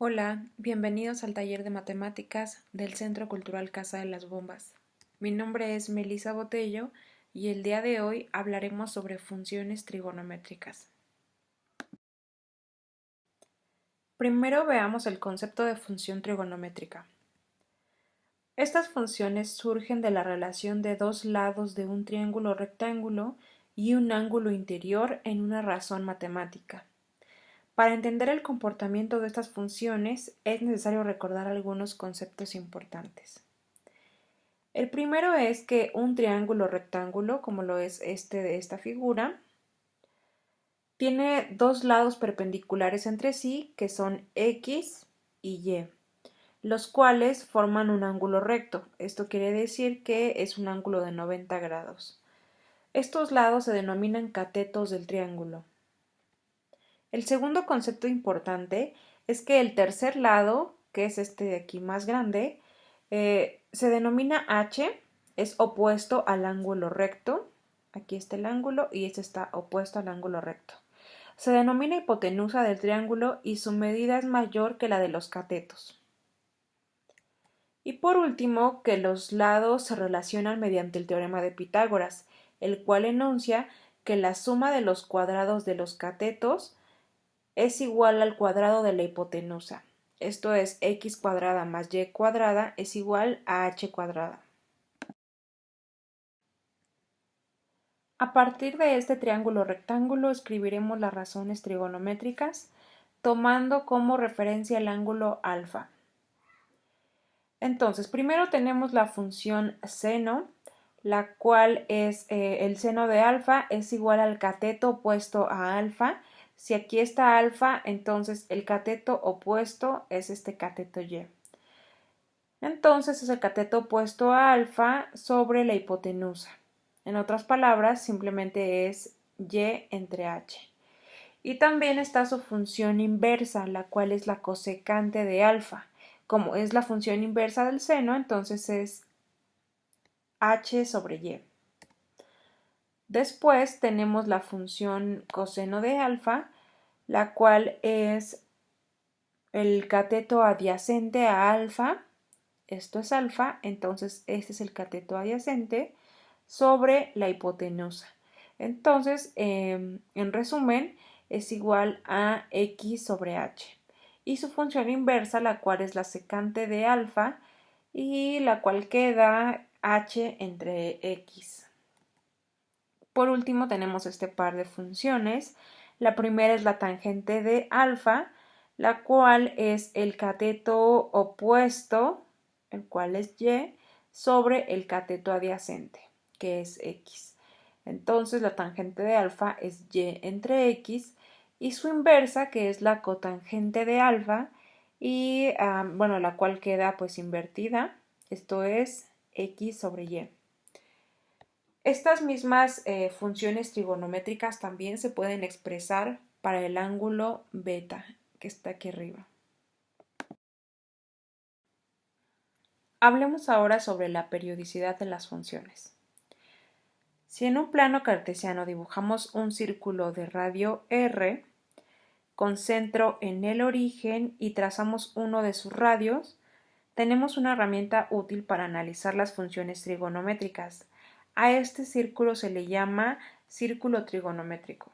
Hola, bienvenidos al taller de matemáticas del Centro Cultural Casa de las Bombas. Mi nombre es Melissa Botello y el día de hoy hablaremos sobre funciones trigonométricas. Primero veamos el concepto de función trigonométrica. Estas funciones surgen de la relación de dos lados de un triángulo rectángulo y un ángulo interior en una razón matemática. Para entender el comportamiento de estas funciones es necesario recordar algunos conceptos importantes. El primero es que un triángulo rectángulo, como lo es este de esta figura, tiene dos lados perpendiculares entre sí, que son X y Y, los cuales forman un ángulo recto. Esto quiere decir que es un ángulo de 90 grados. Estos lados se denominan catetos del triángulo. El segundo concepto importante es que el tercer lado, que es este de aquí más grande, se denomina H, es opuesto al ángulo recto. Aquí está el ángulo y este está opuesto al ángulo recto. Se denomina hipotenusa del triángulo y su medida es mayor que la de los catetos. Y por último, que los lados se relacionan mediante el teorema de Pitágoras, el cual enuncia que la suma de los cuadrados de los catetos es igual al cuadrado de la hipotenusa. Esto es x cuadrada más y cuadrada es igual a h cuadrada. A partir de este triángulo rectángulo escribiremos las razones trigonométricas tomando como referencia el ángulo alfa. Entonces, primero tenemos la función seno, la cual es el seno de alfa es igual al cateto opuesto a alfa. Si aquí está alfa, entonces el cateto opuesto es este cateto y. Entonces es el cateto opuesto a alfa sobre la hipotenusa. En otras palabras, simplemente es y entre h. Y también está su función inversa, la cual es la cosecante de alfa. Como es la función inversa del seno, entonces es h sobre y. Después tenemos la función coseno de alfa, la cual es el cateto adyacente a alfa. Esto es alfa, entonces este es el cateto adyacente sobre la hipotenusa. Entonces, en resumen, es igual a x sobre h. Y su función inversa, la cual es la secante de alfa, y la cual queda h entre x. Por último, tenemos este par de funciones. La primera es la tangente de alfa, la cual es el cateto opuesto, el cual es y, sobre el cateto adyacente, que es x. Entonces, la tangente de alfa es y entre x y su inversa, que es la cotangente de alfa, y bueno, la cual queda pues invertida. Esto es x sobre y. Estas mismas funciones trigonométricas también se pueden expresar para el ángulo beta, que está aquí arriba. Hablemos ahora sobre la periodicidad de las funciones. Si en un plano cartesiano dibujamos un círculo de radio r, con centro en el origen y trazamos uno de sus radios, tenemos una herramienta útil para analizar las funciones trigonométricas. A este círculo se le llama círculo trigonométrico.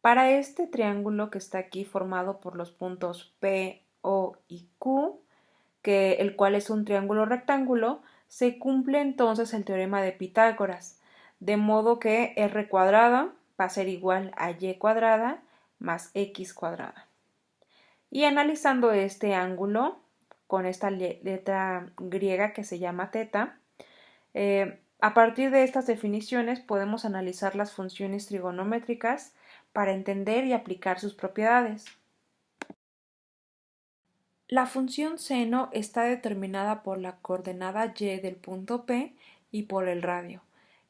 Para este triángulo que está aquí formado por los puntos P, O y Q, el cual es un triángulo rectángulo, se cumple entonces el teorema de Pitágoras, de modo que r cuadrada va a ser igual a y cuadrada más x cuadrada. Y analizando este ángulo con esta letra griega que se llama teta, a partir de estas definiciones podemos analizar las funciones trigonométricas para entender y aplicar sus propiedades. La función seno está determinada por la coordenada y del punto P y por el radio.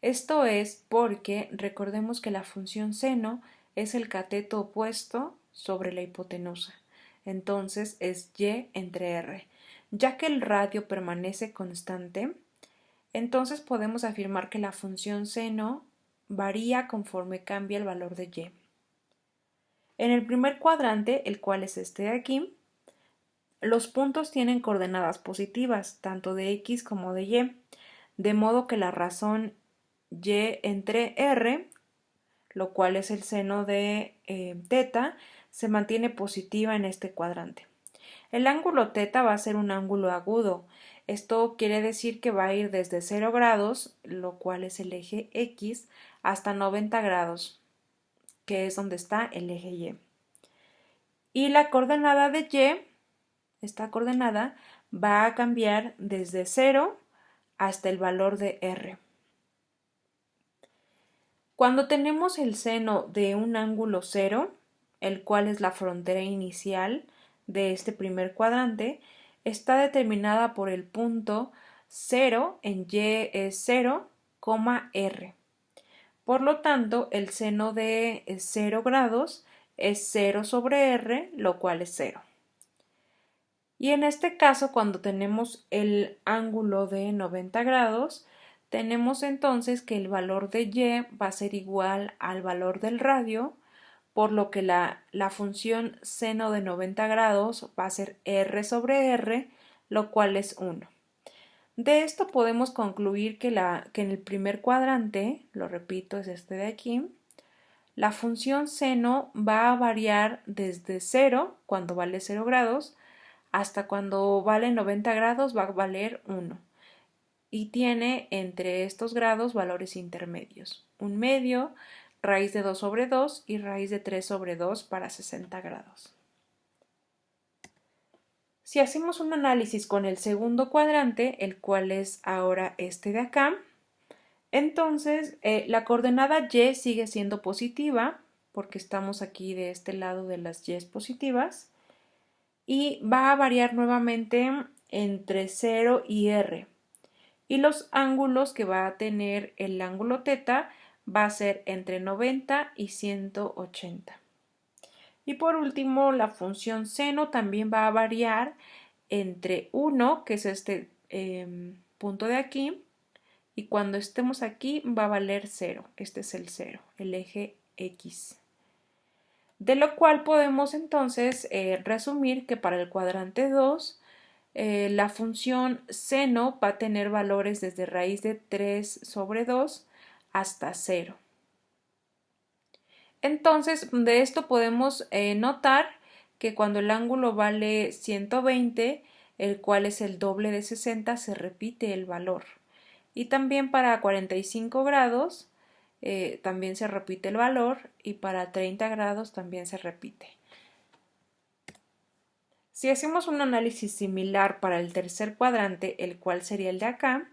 Esto es porque recordemos que la función seno es el cateto opuesto sobre la hipotenusa. Entonces es y entre r. Ya que el radio permanece constante, entonces podemos afirmar que la función seno varía conforme cambia el valor de y. En el primer cuadrante, el cual es este de aquí, los puntos tienen coordenadas positivas, tanto de x como de y, de modo que la razón y entre r, lo cual es el seno de teta, se mantiene positiva en este cuadrante. El ángulo teta va a ser un ángulo agudo. Esto quiere decir que va a ir desde 0 grados, lo cual es el eje X, hasta 90 grados, que es donde está el eje Y. Y la coordenada de Y, esta coordenada, va a cambiar desde 0 hasta el valor de R. Cuando tenemos el seno de un ángulo 0, el cual es la frontera inicial de este primer cuadrante, está determinada por el punto 0 en Y es 0, R. Por lo tanto, el seno de 0 grados es 0 sobre R, lo cual es 0. Y en este caso, cuando tenemos el ángulo de 90 grados, tenemos entonces que el valor de Y va a ser igual al valor del radio, por lo que la función seno de 90 grados va a ser R sobre R, lo cual es 1. De esto podemos concluir que en el primer cuadrante, lo repito, es este de aquí, la función seno va a variar desde 0, cuando vale 0 grados, hasta cuando vale 90 grados va a valer 1. Y tiene entre estos grados valores intermedios. Un medio, raíz de 2 sobre 2 y raíz de 3 sobre 2 para 60 grados. Si hacemos un análisis con el segundo cuadrante, el cual es ahora este de acá, entonces la coordenada Y sigue siendo positiva, porque estamos aquí de este lado de las Y positivas, y va a variar nuevamente entre 0 y R. Y los ángulos que va a tener el ángulo teta va a ser entre 90 y 180. Y por último, la función seno también va a variar entre 1, que es este punto de aquí, y cuando estemos aquí va a valer 0. Este es el 0, el eje X. De lo cual podemos entonces resumir que para el cuadrante 2 la función seno va a tener valores desde raíz de 3 sobre 2 hasta 0. Entonces, de esto podemos notar que cuando el ángulo vale 120, el cual es el doble de 60, se repite el valor. Y también para 45 grados también se repite el valor y para 30 grados también se repite. Si hacemos un análisis similar para el tercer cuadrante, el cual sería el de acá,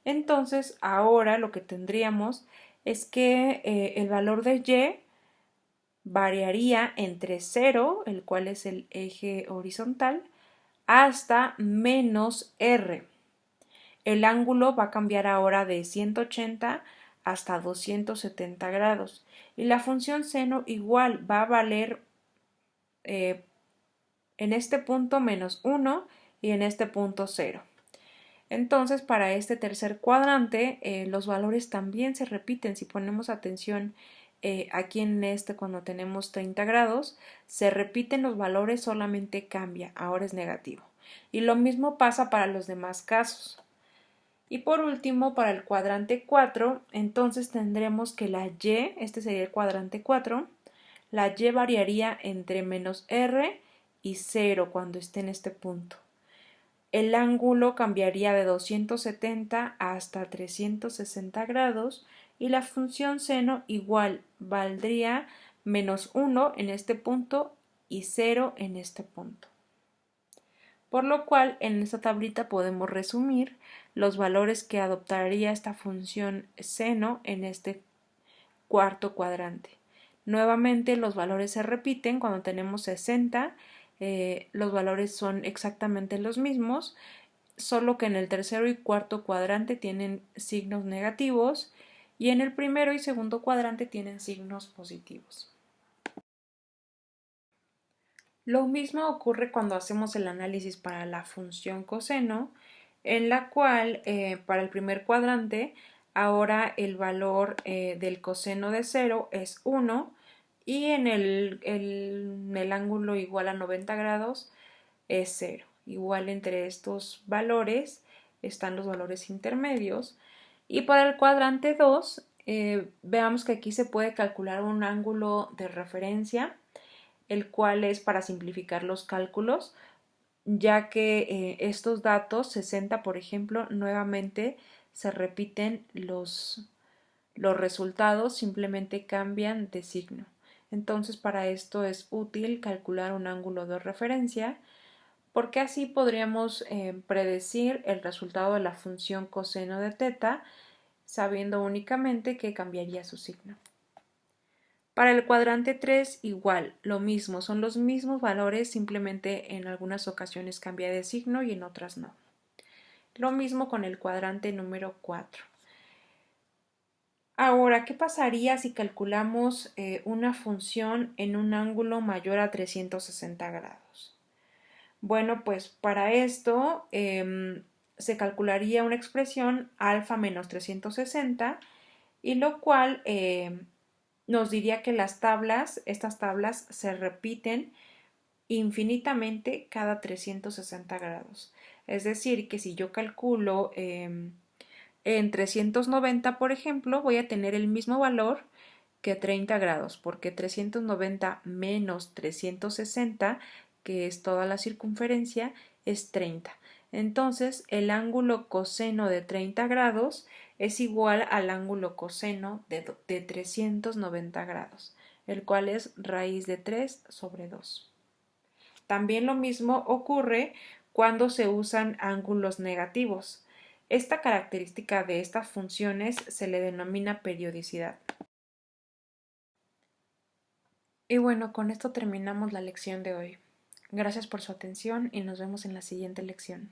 entonces ahora lo que tendríamos es que el valor de Y variaría entre 0, el cual es el eje horizontal, hasta menos R. El ángulo va a cambiar ahora de 180 hasta 270 grados y la función seno igual va a valer en este punto menos 1 y en este punto 0. Entonces, para este tercer cuadrante, los valores también se repiten. Si ponemos atención aquí en este, cuando tenemos 30 grados, se repiten los valores, solamente cambia, ahora es negativo. Y lo mismo pasa para los demás casos. Y por último, para el cuadrante 4, entonces tendremos que la Y, este sería el cuadrante 4, la Y variaría entre menos R y 0 cuando esté en este punto. El ángulo cambiaría de 270 hasta 360 grados y la función seno igual valdría menos 1 en este punto y 0 en este punto. Por lo cual, en esta tablita podemos resumir los valores que adoptaría esta función seno en este cuarto cuadrante. Nuevamente los valores se repiten cuando tenemos 60, los valores son exactamente los mismos, solo que en el tercero y cuarto cuadrante tienen signos negativos y en el primero y segundo cuadrante tienen signos positivos. Lo mismo ocurre cuando hacemos el análisis para la función coseno, en la cual para el primer cuadrante ahora el valor del coseno de 0 es 1 y en el ángulo igual a 90 grados es 0. Igual entre estos valores están los valores intermedios. Y para el cuadrante 2, veamos que aquí se puede calcular un ángulo de referencia, el cual es para simplificar los cálculos, ya que estos datos, 60 por ejemplo, nuevamente se repiten los resultados, simplemente cambian de signo. Entonces para esto es útil calcular un ángulo de referencia, porque así podríamos predecir el resultado de la función coseno de teta, sabiendo únicamente que cambiaría su signo. Para el cuadrante 3 igual, lo mismo, son los mismos valores, simplemente en algunas ocasiones cambia de signo y en otras no. Lo mismo con el cuadrante número 4. Ahora, ¿qué pasaría si calculamos una función en un ángulo mayor a 360 grados? Bueno, pues para esto se calcularía una expresión alfa menos 360, y lo cual nos diría que estas tablas se repiten infinitamente cada 360 grados. Es decir, que si yo calculo en 390, por ejemplo, voy a tener el mismo valor que 30 grados, porque 390 menos 360, que es toda la circunferencia, es 30. Entonces, el ángulo coseno de 30 grados es igual al ángulo coseno de 390 grados, el cual es raíz de 3 sobre 2. También lo mismo ocurre cuando se usan ángulos negativos. Esta característica de estas funciones se le denomina periodicidad. Y bueno, con esto terminamos la lección de hoy. Gracias por su atención y nos vemos en la siguiente lección.